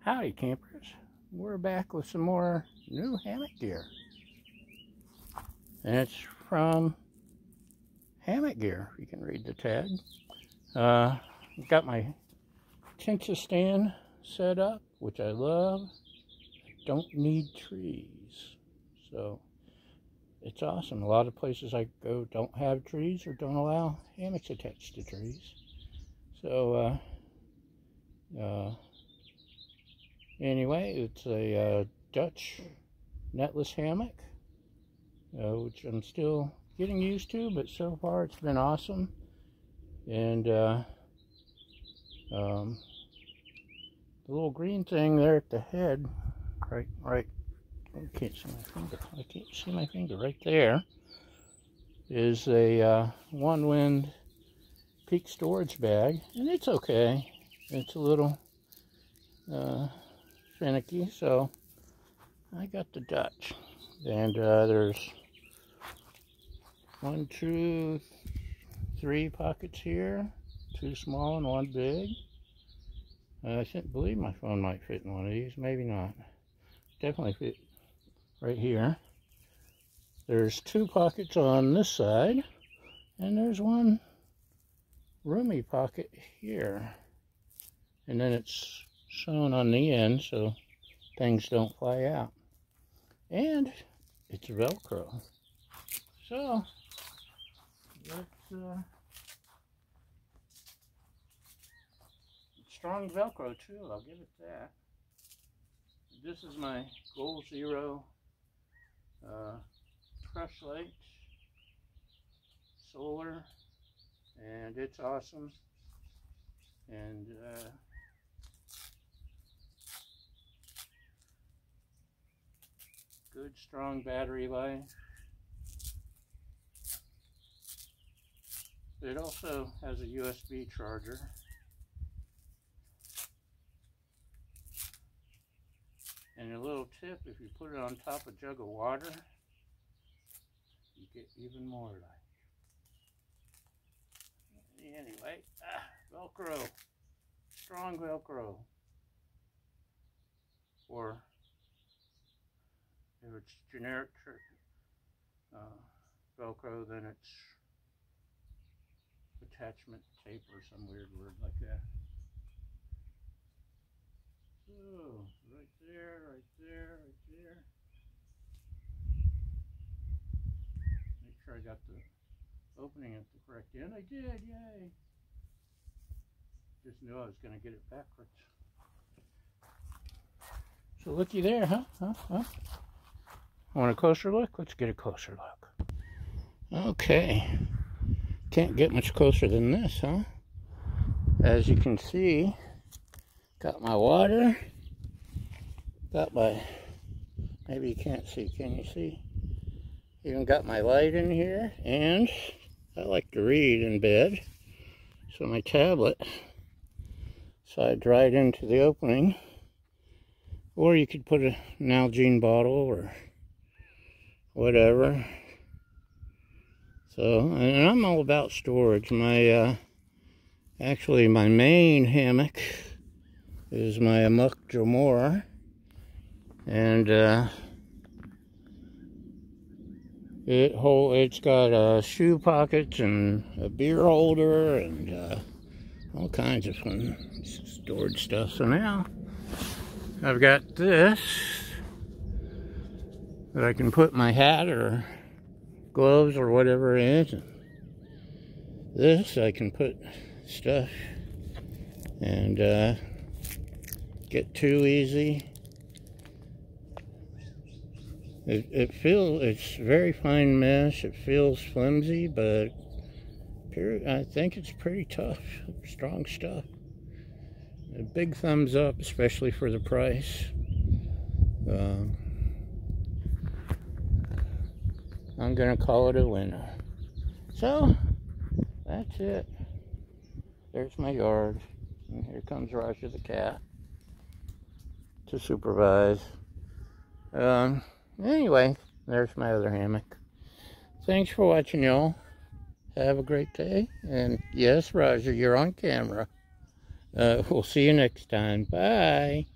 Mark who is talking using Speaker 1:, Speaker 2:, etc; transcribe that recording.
Speaker 1: Howdy campers, we're back with some more new hammock gear, and it's from Hammock Gear. You can read the tag. I've got my Tensa stand set up, which I love. Don't need trees, so it's awesome. A lot of places I go don't have trees or don't allow hammocks attached to trees. So anyway, it's a Dutch netless hammock, which I'm still getting used to, but so far it's been awesome. And the little green thing there at the head, right, I can't see my finger, right there, is a One Wind Peak storage bag, and it's okay. It's a little finicky, so I got the Dutch. And there's 1, 2, 3 pockets here, 2 small and 1 big. I believe my phone might fit in one of these, maybe not. Definitely fit right here. There's 2 pockets on this side, and there's 1 roomy pocket here. And then it's sewn on the end so things don't fly out. And it's Velcro. So let's strong Velcro too, I'll give it that. This is my Goal Zero crush light, solar, and it's awesome. And good strong battery life. It also has a USB charger. And a little tip, if you put it on top of a jug of water, you get even more light. Anyway, Velcro, strong Velcro. Or if it's generic Velcro, then it's attachment tape or some weird word like that. So, right there, right there, right there. Make sure I got the opening at the correct end. I did, yay! Just knew I was going to get it backwards. So looky there, huh? Want a closer look? Let's get a closer look. Okay. Can't get much closer than this, huh? As you can see, got my water, got my, maybe you can't see, can you see? Even got my light in here, and I like to read in bed, so my tablet slides right into the opening, or you could put an Nalgene bottle or whatever. So, and I'm all about storage. My, actually my main hammock is my Amok Jomora, and it's got shoe pockets and a beer holder and all kinds of fun storage stuff. So now I've got this that I can put my hat or gloves or whatever it is. And this I can put stuff and get too easy. It's very fine mesh. It feels flimsy, but I think it's pretty tough, strong stuff. A big thumbs up, especially for the price. I'm gonna call it a winner. So that's it. There's my yard, and here comes Roger the cat to supervise. Anyway, there's my other hammock. Thanks for watching, y'all. Have a great day. And yes, Roger, you're on camera. We'll see you next time. Bye.